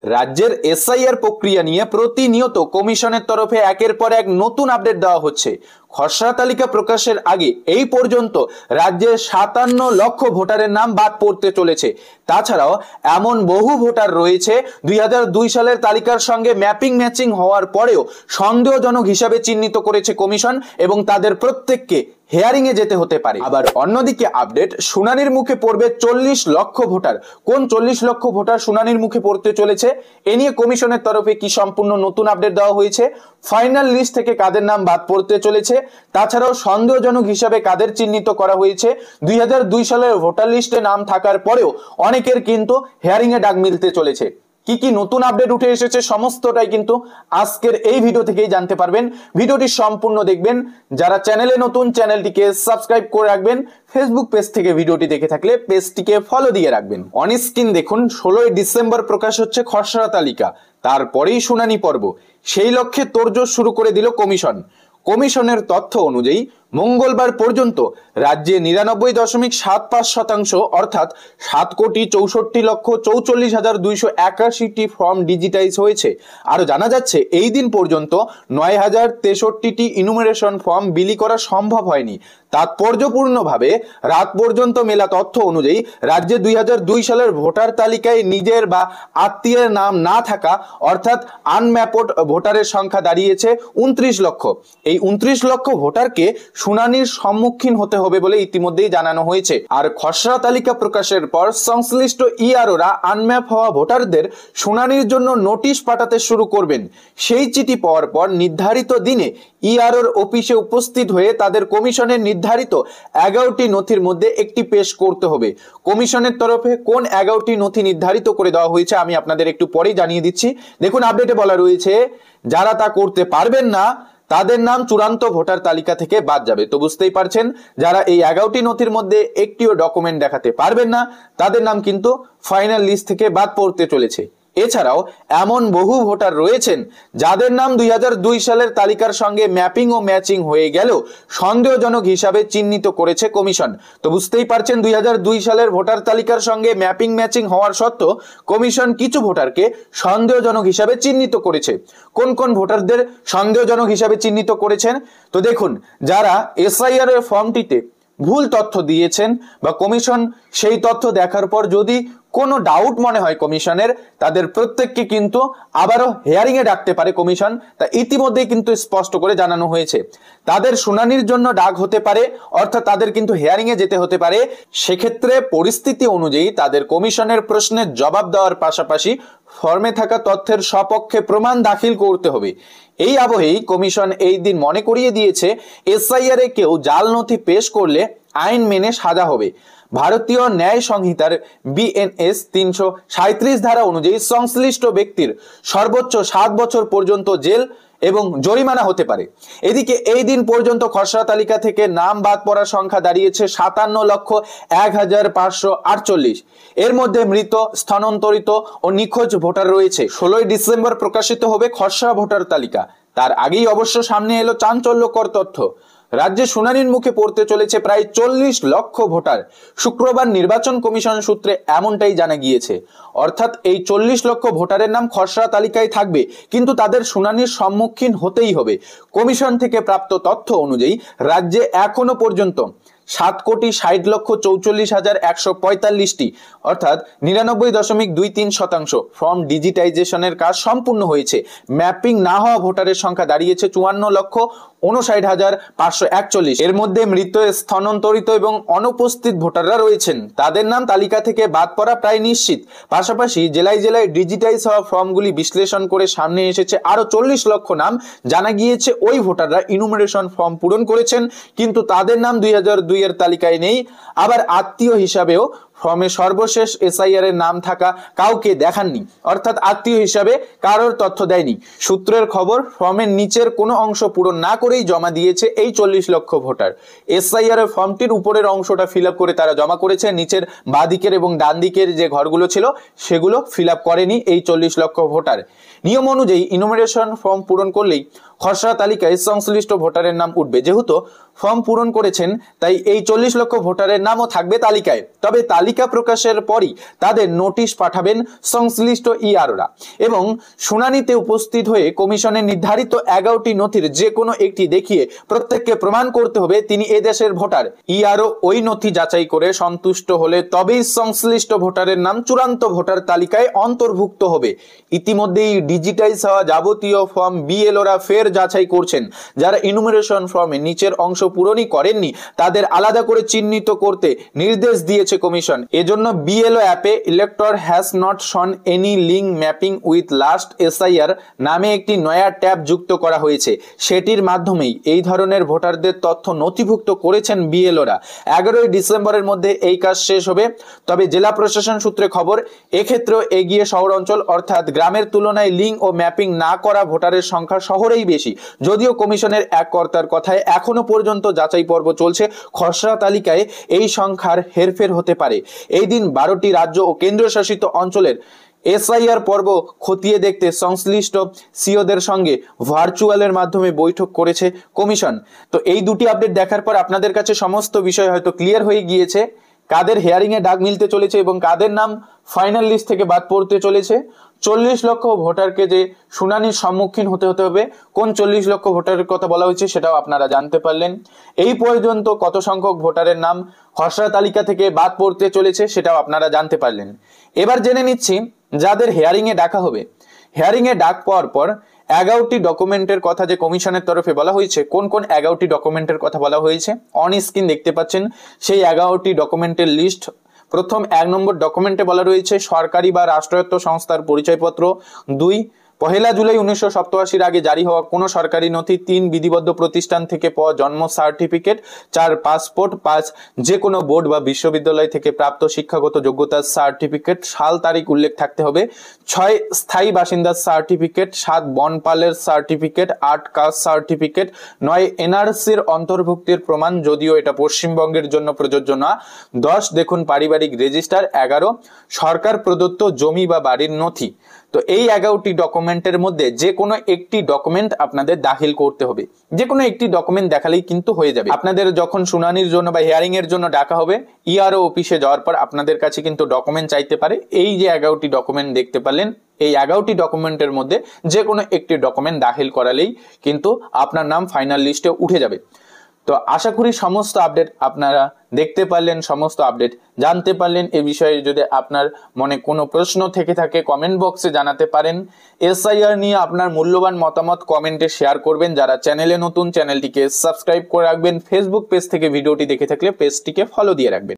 রাজ্যের এসআইআর প্রক্রিয়া নিয়ে প্রতিনিয়ত কমিশনের তরফে একের পর এক নতুন আপডেট দেওয়া হচ্ছে। খসড়া তালিকা প্রকাশের আগে এই পর্যন্ত রাজ্যের ৫৭ লক্ষ ভোটারের নাম বাদ পড়তে চলেছে। তাছাড়াও এমন বহু ভোটার রয়েছে ২০০২ সালের তালিকার সঙ্গে ম্যাচিং হওয়ার পরেও সন্দেহজনক হিসাবে চিহ্নিত করেছে কমিশন এবং তাদের প্রত্যেককে হিয়ারিং এ যেতে হতে পারে। আবার অন্যদিকে আপডেট, শুনানির মুখে পড়বে ৪০ লক্ষ ভোটার। কোন ৪০ লক্ষ ভোটার শুনানির মুখে পড়তে চলেছে এ নিয়ে কমিশনের তরফে কি সম্পূর্ণ নতুন আপডেট দেওয়া হয়েছে, ফাইনাল লিস্ট থেকে কাদের নাম বাদ পড়তে চলেছে, তাছাড়াও সন্দেহজনক হিসাবে কাদের চিহ্নিত করা হয়েছে, ২০০২ সালের ভোটার লিস্টে নাম থাকার পরেও অনেকের কিন্তু হিয়ারিং এ ডাক মিলতে চলেছে। কি কি নতুন আপডেট উঠে এসেছে সমস্তটাই কিন্তু আজকের এই ভিডিও থেকেই জানতে পারবেন। ভিডিওটি সম্পূর্ণ দেখবেন। যারা চ্যানেলে নতুন, চ্যানেলটিকে সাবস্ক্রাইব করে রাখবেন। ফেসবুক পেজ থেকে ভিডিওটি দেখে থাকলে পেজটিকে ফলো দিয়ে রাখবেন। অন স্ক্রিন দেখুন, ১৬ই ডিসেম্বর প্রকাশ হচ্ছে খসড়া তালিকা, তারপরেই শুনানি পর্ব। সেই লক্ষ্যে তোড়জোড় শুরু করে দিল কমিশন। কমিশনের তথ্য অনুযায়ী মঙ্গলবার পর্যন্ত রাজ্যে ৯৯.৭৫% অর্থাৎ ৭,৬৪,৪৪,২৮১টি ফর্ম ডিজিটাইজ হয়েছে। আরো জানা যাচ্ছে এই দিন পর্যন্ত ৯,০৬৩টি ইনুমারেশন ফর্ম বিলি করা সম্ভব হয়নি। তাৎপর্যপূর্ণভাবে রাত পর্যন্ত মেলা তথ্য অনুযায়ী রাজ্যে ২০০২ সালের ভোটার তালিকায় নিজের বা আত্মীয়ের নাম না থাকা অর্থাৎ আনম্যাপড ভোটারের সংখ্যা দাঁড়িয়েছে ২৯ লক্ষ। এই ২৯ লক্ষ ভোটারকে শুনানির সম্মুখীন হতে হবে বলে ইতিমধ্যেই জানানো হয়েছে। আর খসড়া তালিকা প্রকাশের পর সংশ্লিষ্ট ইআরওরা আনম্যাপ হওয়া ভোটারদের শুনানির জন্য নোটিশ পাঠাতে শুরু করবেন। সেই চিঠি পাওয়ার পর নির্ধারিত দিনে ইআরওর অফিসে উপস্থিত হয়ে তাদের কমিশনের নির্ধারিত ১১টি নথির মধ্যে একটি পেশ করতে হবে। কমিশনের তরফে কোন ১১টি নথি নির্ধারিত করে দেওয়া হয়েছে আমি আপনাদের একটু পরেই জানিয়ে দিচ্ছি। দেখুন, আপডেটে বলা রয়েছে যারা তা করতে পারবেন না তাদের নাম চূড়ান্ত ভোটার তালিকা থেকে বাদ যাবে। তো বুঝতেই পারছেন, যারা এই ১১টি নথির মধ্যে একটিও ডকুমেন্ট দেখাতে পারবেন না তাদের নাম কিন্তু ফাইনাল লিস্ট থেকে বাদ পড়তে চলেছে। এছাড়াও এমন বহু ভোটার রয়েছেন যাদের নাম ২০০২ সালের তালিকার সঙ্গে ম্যাচিং হয়ে গেলেও সন্দেহজনক হিসাবে চিহ্নিত করেছে কমিশন। তো বুঝতেই পারছেন, ২০০২ সালের ভোটার তালিকার সঙ্গে ম্যাচিং হওয়ার সত্ত্বেও কমিশন কিছু ভোটারকে সন্দেহজনক হিসাবে চিহ্নিত করেছে। কোন কোন ভোটারদের সন্দেহজনক হিসাবে চিহ্নিত করেছেন? তো দেখুন, যারা এসআইআর এর ফর্মটিতে ভুল তথ্য দিয়েছেন বা কমিশন সেই তথ্য দেখার পর যদি কোনো ডাউট মনে হয় কমিশনের, তাদের প্রত্যেককে কিন্তু আবারও হিয়ারিং এ ডাকতে পারে কমিশন। তা ইতিমধ্যেই কিন্তু স্পষ্ট করে জানানো হয়েছে তাদের শুনানির জন্য ডাক হতে পারে, অর্থাৎ তাদের কিন্তু হিয়ারিং এ যেতে হতে পারে। সেক্ষেত্রে পরিস্থিতি অনুযায়ী তাদের কমিশনের প্রশ্নের জবাব দেওয়ার পাশাপাশি ফর্মে থাকা তথ্যের সপক্ষে প্রমাণ দাখিল করতে হবে। এই আবহেই কমিশন এই দিন মনে করিয়ে দিয়েছে এসআইআর এ কেউ জাল নথি পেশ করলে আইন মেনে সাজা হবে। ভারতীয় ন্যায় সংহিতার বিএনএস ৩৩৭ ধারা অনুযায়ী সংশ্লিষ্ট ব্যক্তির সর্বোচ্চ ৭ বছর পর্যন্ত জেল এবং জরিমানা হতে পারে। এদিকে এই দিন পর্যন্ত খসড়া তালিকা থেকে নাম বাদ পড়ার সংখ্যা দাঁড়িয়েছে ৫৭,১৫৪৮। এর মধ্যে মৃত, স্থানান্তরিত ও নিখোঁজ ভোটার রয়েছে। ১৬ই ডিসেম্বর প্রকাশিত হবে খসড়া ভোটার তালিকা। তার আগেই অবশ্য সামনে এলো চাঞ্চল্যকর তথ্য। রাজ্যে শুনানির মুখে পড়তে চলেছে প্রায় ৪০ লক্ষ ভোটার। শুক্রবার নির্বাচন কমিশন সূত্রে এমনটাই জানা গিয়েছে। অর্থাৎ এই ৪০ লক্ষ ভোটারের নাম খসড়া তালিকায় থাকবে, কিন্তু তাদের শুনানির সম্মুখীন হতেই হবে। কমিশন থেকে প্রাপ্ত তথ্য অনুযায়ী রাজ্যে এখনো পর্যন্ত ৭,৬৪,৪৪,১৪৫টি অর্থাৎ ৯৯.২৩% ফর্ম ডিজিটাইজেশনের কাজ সম্পূর্ণ হয়েছে। ম্যাপিং না হওয়া ভোটারের সংখ্যা দাঁড়িয়েছে ৫৪,৫৯,৫৪১। এর মধ্যে মৃত, স্থানান্তরিত এবং অনুপস্থিত ভোটাররা রয়েছেন। তাদের নাম তালিকা থেকে বাদ পড়া প্রায় নিশ্চিত। পাশাপাশি জেলায় জেলায় ডিজিটাইজ হওয়া ফর্মগুলি বিশ্লেষণ করে সামনে এসেছে আরো ৪০ লক্ষ নাম। জানা গিয়েছে ওই ভোটাররা ইনুমারেশন ফর্ম পূরণ করেছেন, কিন্তু তাদের নাম ২০০২ এর তালিকায় নেই। আবার আত্মীয় হিসাবেও ফর্মে সর্বশেষ এসআইআর এর নাম থাকা কাউকে দেখাননি, অর্থাৎ আত্মীয় হিসাবে কারোর তথ্য দেয়নি। সূত্রের খবর, ফর্মের নিচের কোনো অংশ পূরণ না করেই জমা দিয়েছে এই ৪০ লক্ষ ভোটার। এসআইআর এর ফর্মটির উপরের অংশটা ফিল আপ করে তারা জমা করেছে, নিচের বাঁ দিকের এবং ডান দিকের যে ঘরগুলো ছিল সেগুলো ফিল আপ করেনি এই ৪০ লক্ষ ভোটার। নিয়ম অনুযায়ী ইনুমারেশন ফর্ম পূরণ করলেই খসড়া তালিকায় সংশ্লিষ্ট ভোটারের নাম উঠবে। যেহেতু ফর্ম পূরণ করেছেন তাই এই 40 লক্ষ ভোটারের নামও থাকবে তালিকায়। তবে তালিকা প্রকাশের পরই তাদের নোটিশ পাঠাবেন সংশ্লিষ্ট ইআরওরা এবং শুনানিতে উপস্থিত হয়ে কমিশনের নির্ধারিত 11টি নথির যে কোনো একটি দেখিয়ে প্রত্যেককে প্রমাণ করতে হবে তিনি এদেশের ভোটার। ইআরও ওই নথি যাচাই করে সন্তুষ্ট হলে তবেই সংশ্লিষ্ট ভোটারের নাম চূড়ান্ত ভোটার তালিকায় অন্তর্ভুক্ত হবে। ইতিমধ্যেই ডিজিটাইজ হওয়া যাবতীয় ফর্ম বিএলওরা ফের যাচাই করছেন। যারা ইনুমারেশন ফর্মে নিচের অংশ পূরণই করেননি তাদের আলাদা করে চিহ্নিত করতে নির্দেশ দিয়েছে কমিশন। এজন্য বিএলও অ্যাপে elector has not shown any link mapping with last SIR নামে একটি নয়া ট্যাব যুক্ত করা হয়েছে। সেটির মাধ্যমেই এই ধরনের ভোটারদের তথ্য নথিভুক্ত করেছেন বিএলওরা। 11ই ডিসেম্বরের মধ্যে এই কাজ শেষ হবে। তবে জেলা প্রশাসন সূত্রে খবর এক্ষেত্রেও এগিয়ে শহর অঞ্চল অর্থাৎ গ্রামের তুলনায় লিঙ্ক ও ম্যাপিং না করা ভোটারের সংখ্যা শহরেই বেশি। যদিও কমিশনের এক কর্তার কথায় এখনো পর্যন্ত যাচাই পর্ব চলছে, খসড়া তালিকায় এই সংখ্যার হেরফের হতে পারে। এই দিন 12টি রাজ্য ও কেন্দ্রশাসিত অঞ্চলের এসআইআর পর্ব খতিয়ে দেখতে সংশ্লিষ্ট সিওদের সঙ্গে ভার্চুয়ালের মাধ্যমে বৈঠক করেছে কমিশন। তো এই দুটি আপডেট দেখার পর আপনাদের কাছে সমস্ত বিষয় হয়তো ক্লিয়ার হয়ে গিয়েছে, কাদের হেয়ারিং এ ডাক মিলতে চলেছে এবং কাদের নাম ফাইনাল লিস্ট থেকে বাদ পড়তে চলেছে। 40 লক্ষ ভোটারকে যে শুনানির সম্মুখীন হতে হবে, কোন 40 লক্ষ ভোটারের কথা বলা হয়েছে সেটাও আপনারা জানতে পারলেন। এই পর্যন্ত কত সংখ্যক ভোটারের নাম খসড়া তালিকা থেকে বাদ পড়তে চলেছে সেটাও আপনারা জানতে পারলেন। এবার জেনে নিচ্ছি যাদের হেয়ারিং এ ডাকা হবে। হেয়ারিং এ ডাক পাওয়ার পর 11টি ডকুমেন্টের কথা যে কমিশনের তরফে বলা হয়েছে, কোন কোন 11টি ডকুমেন্টের কথা বলা হয়েছে অন স্ক্রিন দেখতে পাচ্ছেন। সেই 11টি ডকুমেন্টের লিস্ট। প্রথম 1 নম্বর ডকুমেন্টে বলা রয়েছে সরকারি বা রাষ্ট্রায়ত্ত সংস্থার পরিচয়পত্র। 2 1 জুলাই 1987 আগে জারি হওয়া কোনো সরকারি নথি। 3 বিধিবদ্ধ প্রতিষ্ঠান থেকে পাওয়া জন্ম সার্টিফিকেট। 4 পাসপোর্ট। 5 যে কোনো বোর্ড বা বিশ্ববিদ্যালয় থেকে প্রাপ্ত শিক্ষাগত যোগ্যতার সার্টিফিকেট, সাল তারিখ উল্লেখ থাকতে হবে। 6 স্থায়ী বাসিন্দার সার্টিফিকেট। 7 বনপালের সার্টিফিকেট। 8 caste certificate. 9 এনআরসির অন্তর্ভুক্তির প্রমাণ, যদিও এটা পশ্চিমবঙ্গের জন্য প্রযোজ্য না। 10 দেখুন পারিবারিক রেজিস্টার। 11 সরকার প্রদত্ত জমি বা বাড়ির নথি। তো এই 11টি ডকুমেন্টের মধ্যে যে কোনো একটি ডকুমেন্ট আপনাদের দাখিল করতে হবে। যে কোনো একটি ডকুমেন্ট দেখালেই কিন্তু হয়ে যাবে। আপনাদের যখন শুনানির জন্য বা হিয়ারিং এর জন্য ডাকা হবে, ইআরও অফিসে যাওয়ার পর আপনাদের কাছে কিন্তু ডকুমেন্ট চাইতে পারে। এই যে 11টি ডকুমেন্ট দেখতে পারলেন, এই 11টি ডকুমেন্টের মধ্যে যে কোনো একটি ডকুমেন্ট দাখিল করালেই কিন্তু আপনার নাম ফাইনাল লিস্টে উঠে যাবে। তো আশা করি সমস্ত আপডেট আপনারা দেখতে পারলেন, সমস্ত আপডেট জানতে পারলেন। এ বিষয়ে যদি আপনার মনে কোনো প্রশ্ন থেকে থাকে কমেন্ট বক্সে জানাতে পারেন। এসআইআর নিয়ে আপনার মূল্যবান মতামত কমেন্টে শেয়ার করবেন। যারা চ্যানেলে নতুন, চ্যানেলটিকে সাবস্ক্রাইব করে রাখবেন। ফেসবুক পেজ থেকে ভিডিওটি দেখে থাকলে পেজটিকে ফলো দিয়ে রাখবেন।